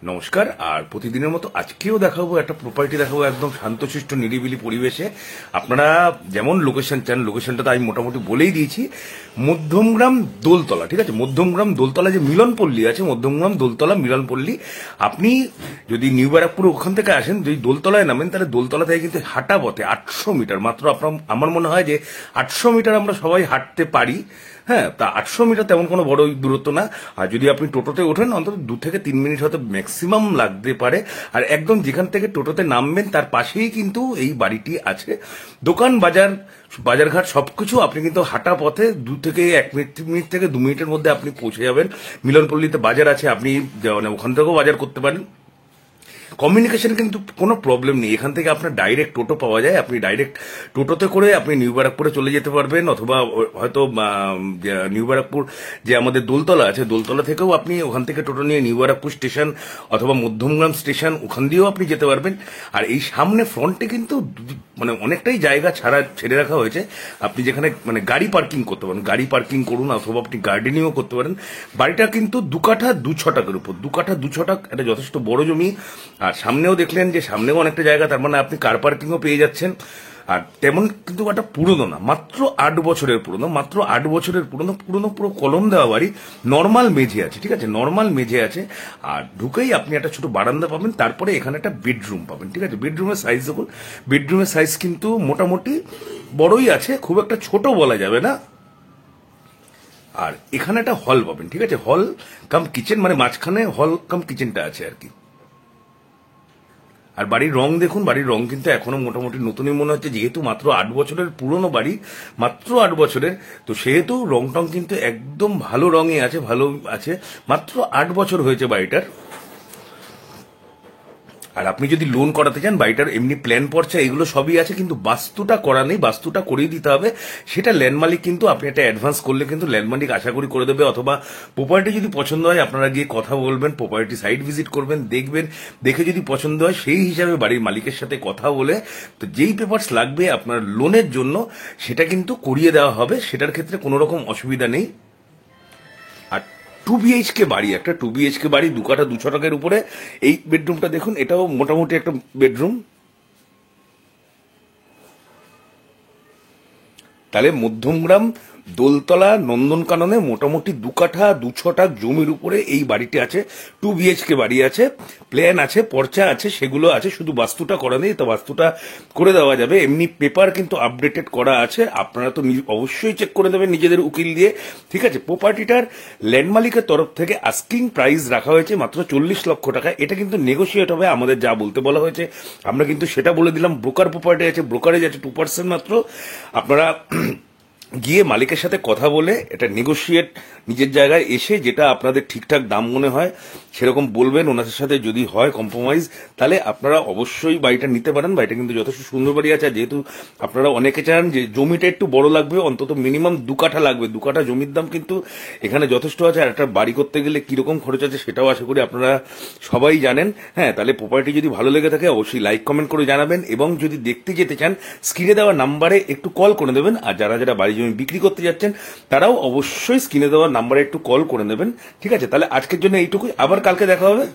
নমস্কার। আর প্রতিদিনের মতো আজকেও দেখাবো একটা প্রপার্টি, দেখাবো একদম শান্তশিষ্ট নিরিবিলি পরিবেশে। আপনারা যেমন লোকেশন চান, লোকেশনটা তো আমি মোটামুটি বলেই দিয়েছি। মধ্যমগ্রাম দোলতলা, ঠিক আছে? মধ্যমগ্রাম দোলতলা যে মিলনপল্লী আছে, মধ্যমগ্রাম দোলতলা মিলনপল্লী। আপনি যদি নিউ ব্যারাকপুর ওখান থেকে আসেন, যদি দোলতলায় নামেন, তাহলে দোলতলা থেকে কিন্তু হাঁটা পথে 800 মিটার মাত্র। আপনার আমার মনে হয় যে 800 মিটার আমরা সবাই হাঁটতে পারি। হ্যাঁ, তা 800 মিটার তেমন কোনো বড় দূরত্ব না। আর যদি আপনি টোটোতে ওঠেন, অন্তত 2 থেকে 3 মিনিট হয়তো ম্যাক্সিমাম লাগতে পারে। আর একদম যেখান থেকে টোটোতে নামবেন তার পাশেই কিন্তু এই বাড়িটি আছে। দোকান বাজার, বাজারঘাট সবকিছু আপনি কিন্তু হাঁটা পথে 2 থেকে 1 মিনিট থেকে 2 মিনিটের মধ্যে আপনি পৌঁছে যাবেন। মিলনপল্লীতে বাজার আছে, আপনি মানে ওখান থেকেও বাজার করতে পারেন। কমিউনিকেশন কিন্তু কোনো প্রবলেম নেই। এখান থেকে আপনার ডাইরেক্ট টোটো পাওয়া যায়, আপনি ডাইরেক্ট টোটোতে করে আপনি নিউ ব্যারাকপুরে চলে যেতে পারবেন, অথবা হয়তো নিউ ব্যারাকপুর যে আমাদের দোলতলা আছে, দোলতলা থেকেও আপনি ওখান থেকে টোটো নিয়ে নিউ ব্যারাকপুর স্টেশন অথবা মধ্যমগ্রাম স্টেশন ওখান দিয়েও আপনি যেতে পারবেন। আর এই সামনে ফ্রন্টে কিন্তু মানে অনেকটাই জায়গা ছেড়ে রাখা হয়েছে। আপনি যেখানে মানে গাড়ি পার্কিং করতে পারেন, গাড়ি পার্কিং করুন, অথবা আপনি গার্ডেনিংও করতে পারেন। বাড়িটা কিন্তু 2 কাঠা 2 ছটাকের উপর, 2 কাঠা 2 ছটাক, এটা যথেষ্ট বড় জমি। আর সামনেও দেখলেন যে সামনেও অনেকটা জায়গা, তার মানে আপনি কার পার্কিংও পেয়ে যাচ্ছেন। আর তেমন কিন্তু একটা পুরনো না, মাত্র 8 বছরের পুরনো, মাত্র 8 বছরের পুরনো। পুরো কলম দেওয়া বাড়ি, নর্মাল মেঝে আছে, ঠিক আছে? নর্মাল মেঝে আছে। আর ঢুকেই আপনি একটা ছোট বারান্দা পাবেন, তারপরে এখানে একটা বেডরুম পাবেন, ঠিক আছে? বেডরুমের সাইজ দেখুন, বেডরুমের সাইজ কিন্তু মোটামুটি বড়ই আছে, খুব একটা ছোট বলা যাবে না। আর এখানে একটা হল পাবেন, ঠিক আছে? হল কাম কিচেন, মানে মাঝখানে হল কাম কিচেনটা আছে আর কি। আর বাড়ির রং দেখুন, বাড়ির রং কিন্তু এখনো মোটামুটি নতুনই মনে হচ্ছে, যেহেতু মাত্র 8 বছরের পুরনো বাড়ি, মাত্র 8 বছরের, তো সেহেতু রং টং কিন্তু একদম ভালো রঙে আছে, ভালো আছে। মাত্র 8 বছর হয়েছে বাড়িটার। আর আপনি যদি লোন করাতে চান, বাড়িটার এমনি প্ল্যান পর্চা এগুলো সবই আছে, কিন্তু বাস্তুটা করা নেই, বাস্তুটা করেই দিতে হবে। সেটা ল্যান্ড মালিক কিন্তু, আপনি একটা অ্যাডভান্স করলে কিন্তু ল্যান্ড মালিক আশা করি করে দেবে। অথবা প্রপার্টি যদি পছন্দ হয়, আপনারা গিয়ে কথা বলবেন, প্রপার্টি সাইট ভিজিট করবেন, দেখবেন, দেখে যদি পছন্দ হয় সেই হিসাবে বাড়ির মালিকের সাথে কথা বলে তো যেই পেপারস লাগবে আপনার লোনের জন্য সেটা কিন্তু করিয়ে দেওয়া হবে। সেটার ক্ষেত্রে কোনো রকম অসুবিধা নেই। আর 2 BHK বাড়ি, একটা 2 BHK বাড়ি, 2 কাঠা 2 ছটাকের উপরে। এই বেডরুমটা দেখুন, এটাও মোটামুটি একটা বেডরুম। তাহলে মধ্যমগ্রাম দোলতলা নন্দনকাননে মোটামুটি 2 কাঠা 2 ছটাক জমির উপরে এই বাড়িটি আছে। 2 BHK বাড়ি আছে, প্ল্যান আছে, পর্চা আছে, সেগুলো আছে, শুধু বাস্তুটা করা নেই। তো বাস্তুটা করে দেওয়া যাবে। এমনি পেপার কিন্তু আপডেটেড করা আছে, আপনারা তো অবশ্যই চেক করে দেবেন নিজেদের উকিল দিয়ে, ঠিক আছে? প্রপার্টিটার ল্যান্ড মালিকের তরফ থেকে আস্কিং প্রাইস রাখা হয়েছে মাত্র 40 লক্ষ টাকা। এটা কিন্তু নেগোসিয়েট হবে, আমাদের যা বলতে বলা হয়েছে আমরা কিন্তু সেটা বলে দিলাম। ব্রোকার প্রপার্টি আছে, ব্রোকারেজ আছে 2% মাত্র। আপনারা গিয়ে মালিকের সাথে কথা বলে এটা নেগোশিয়েট নিজের জায়গায় এসে যেটা আপনাদের ঠিকঠাক দাম মনে হয় সেরকম বলবেন ওনাদের সাথে। যদি হয় কম্প্রোমাইজ, তাহলে আপনারা অবশ্যই বাড়িটা নিতে পারেন। বাড়িটা কিন্তু যথেষ্ট সুন্দর বাড়ি আছে। যেহেতু আপনারা অনেকে চান যে জমিটা একটু বড় লাগবে, অন্তত মিনিমাম 2 কাঠা লাগবে, 2 কাঠা জমির দাম কিন্তু এখানে যথেষ্ট আছে। আর একটা বাড়ি করতে গেলে কিরকম খরচ আছে সেটাও আশা করি আপনারা সবাই জানেন। হ্যাঁ, তাহলে প্রপার্টি যদি ভালো লেগে থাকে অবশ্যই লাইক কমেন্ট করে জানাবেন, এবং যদি দেখতে যেতে চান স্ক্রিনে দেওয়া নাম্বারে একটু কল করে দেবেন। আর যারা যারা বাড়ি জমি বিক্রি করতে যাচ্ছেন তারাও অবশ্যই স্ক্রিনে দেওয়া নাম্বারে একটু কল করে নেবেন, ঠিক আছে? তাহলে আজকের জন্য এইটুকুই, আবার কালকে দেখা হবে।